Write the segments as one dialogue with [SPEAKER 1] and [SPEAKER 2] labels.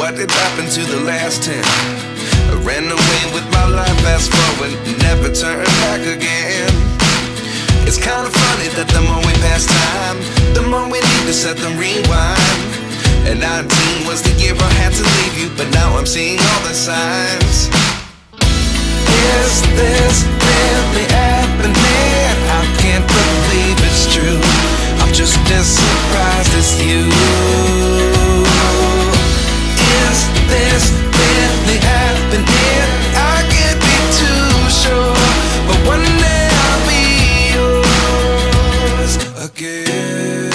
[SPEAKER 1] What did happen to the last 10? I ran away with my life, fast forward, never turn back again. It's kinda funny that the more we pass time, the more we need to set them rewind. And 19 was the year I had to leave you, but now I'm seeing all the signs. Is this really happening? I can't believe it's true. I'm just as surprised as you. Is this really happening? I can't be too sure, but one day I'll be yours again.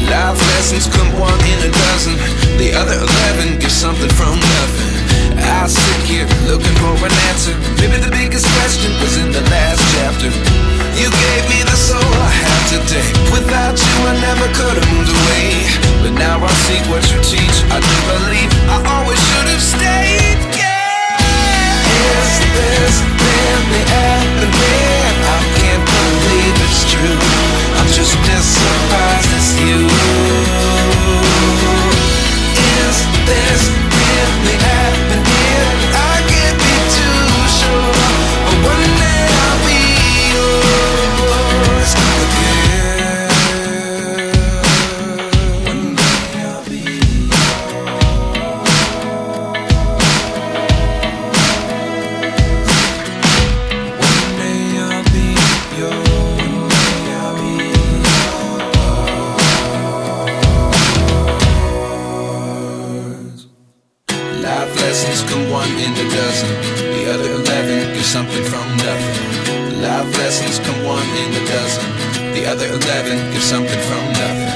[SPEAKER 1] Life lessons come one in a dozen. The other 11 give something from nothing. I sit here looking for an answer. Maybe the biggest question was in the last chapter. You gave me the soul I have today. Without you I never could have moved away. But now I see what you teach. I do believe I always should have stayed. Yeah. Is this really happening? I can't believe it's true. I'm just as surprised as you. Is this really happening? I can't be too sure, but one day I'll be yours again. One day I'll be yours. One day I'll be yours. One day I'll be yours. Life lessons come one in a dozen. The other 11 give something from nothing. Life lessons come one in a dozen. The other 11 give something from nothing.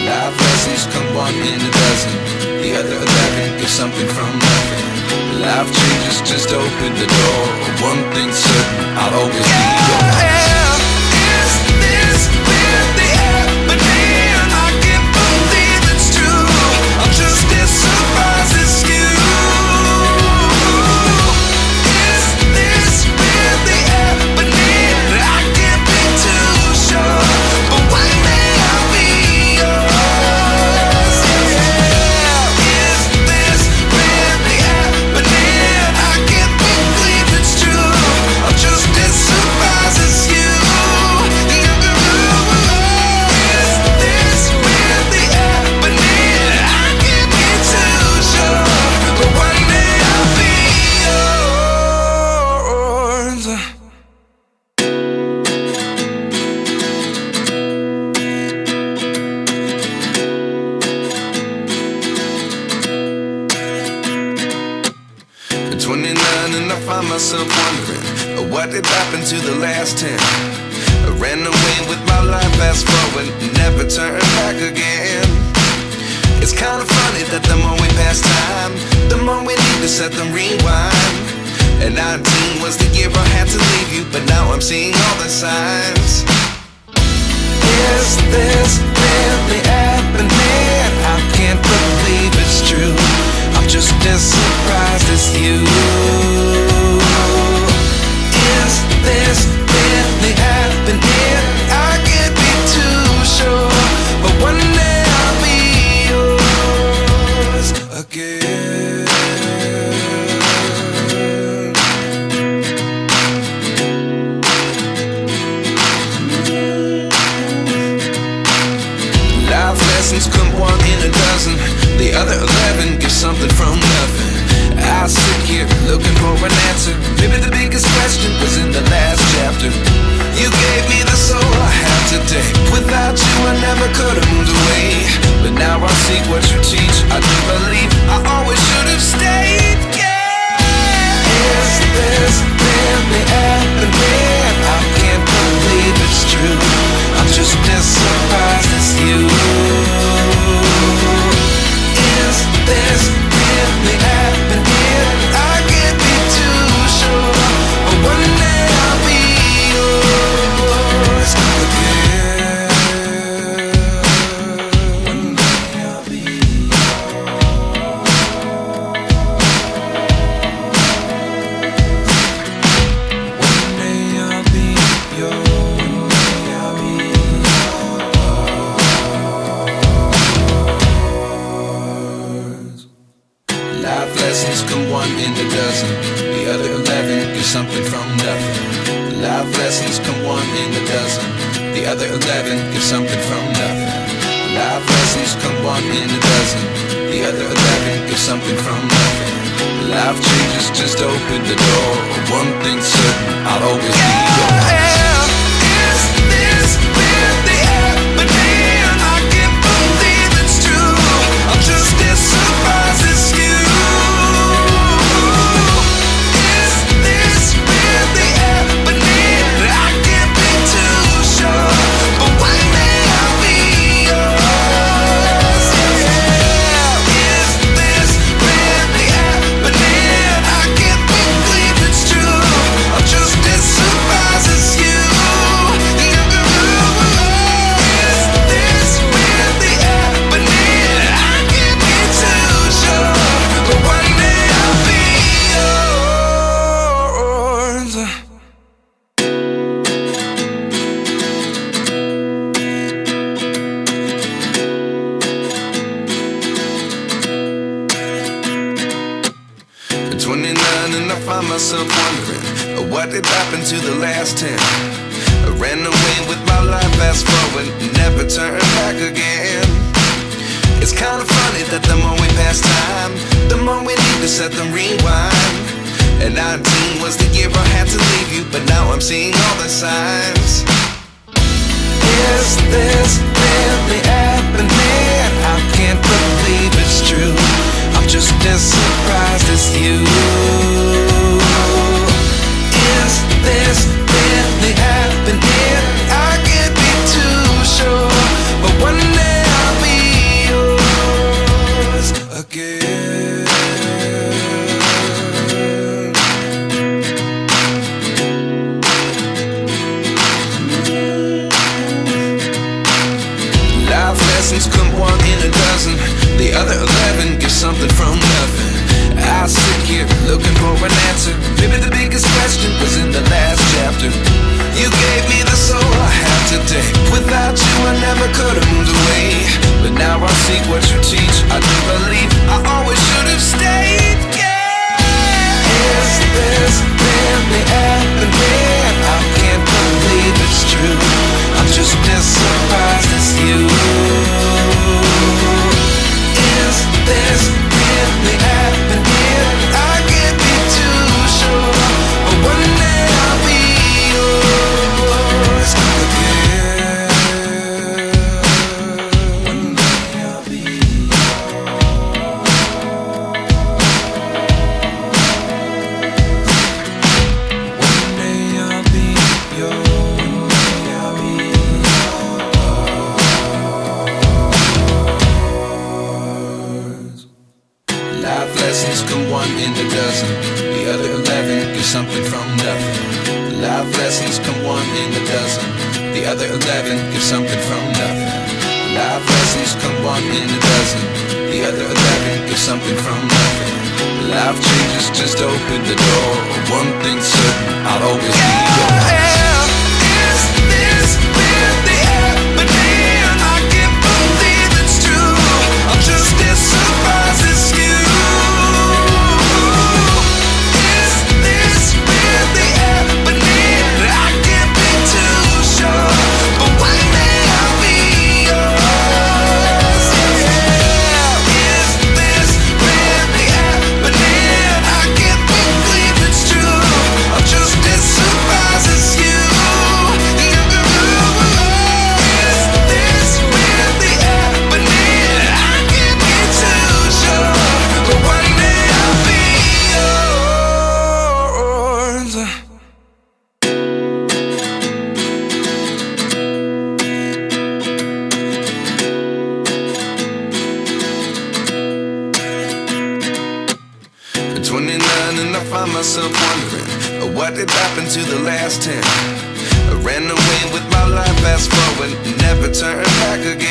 [SPEAKER 1] Life lessons come one in a dozen. The other 11 give something from nothing. Life changes just open the door. One thing's certain, I'll always be yours. Is this really happening? I can't believe it's true. I'm just as surprised as you. Is this really happening? I can't be too sure, but one day I'll be yours. Yeah. Is this really happening? I can't believe it's true. I'm just as surprised as you. Is this really happening? I can't be too sure, but one day I'll be yours. At 29 and I find myself wondering, what did happen to the last 10? I ran away with my life, fast forward, never turn back again. It's kinda funny that the more we pass time, the more we need to set them rewind. And 19 was the year I had to leave you, but now I'm seeing all the signs. Is this really happening? I can't believe it's true. I'm just as surprised as you. Is this really happening? I can't be too sure, but one day I'll be yours again. Life lessons come one in a dozen. The other 11 give something from nothing. I sit here looking for an answer. Maybe the biggest question was in the last chapter. You gave me the soul I have today. Without you I never could have moved away. But now I see what you teach. I do believe I always should have stayed. Yeah. Is this really happening? I can't believe it's true. I'm just as surprised as you. Is this really happening? I can't be too sure, but one day I'll be yours again. One day I'll be yours. nothing. Life lessons come one in a dozen. The other 11 give something from nothing. Life lessons come one in a dozen. The other 11 give something from nothing. Life changes just open the door. One thing's certain, I'll always be yours.
[SPEAKER 2] Is this really happening? I can't believe it's true. I'm just as surprised as you. Is this really happening? I can't be too sure, but one day I'll be yours. Is this really happening? I can't believe it's true. I'm just as surprised as you. Is this really happening? I can't be too sure, but one day I'll be yours.
[SPEAKER 1] At 29 and I find myself wondering what did happen to the last 10. I ran away with my life, fast forward, never turn back again. It's kinda funny that the more we pass time, the more we need to set them rewind. And 19 was the year I had to leave you, but now I'm seeing all the signs.
[SPEAKER 2] Is this really happening? I can't believe it's true. I'm just as surprised as you. Is this really happening? I can't be too sure, but one day I'll be yours again.
[SPEAKER 1] Life lessons come one in a dozen. The other 11 give something from nothing. I sit here looking for an answer. Maybe the biggest question was in the last chapter. You gave me the soul I have today. Without you I never could have moved away. But now I see what you teach. I do believe I always should have stayed. Yeah.
[SPEAKER 2] Is this really happening? I can't believe it's true. I'm just as surprised as you. Is this really happening? I can't be too sure, but one day I'll be yours again. One day I'll be One day I'll be yours. One day I'll be
[SPEAKER 1] Life lessons come one in a dozen. The other 11 give something from nothing. Life lessons come one in a dozen. The other 11 give something from nothing. Life lessons come one in a dozen. The other 11 give something from nothing. Life changes just open the door. One thing's certain, I'll always be yours.
[SPEAKER 2] Is this really happening? I can't believe it's true. I'm just as surprised as you. Is this really happening? I can't be too sure, but one day I'll be yours. Is this really happening? I can't believe it's true. I'm just as surprised as you. Is this really happening? I can't be too sure, but one day I'll be yours.
[SPEAKER 1] At 29 and I find myself wondering what did happen to the last 10. I ran away with my life, fast forward, never turn back again.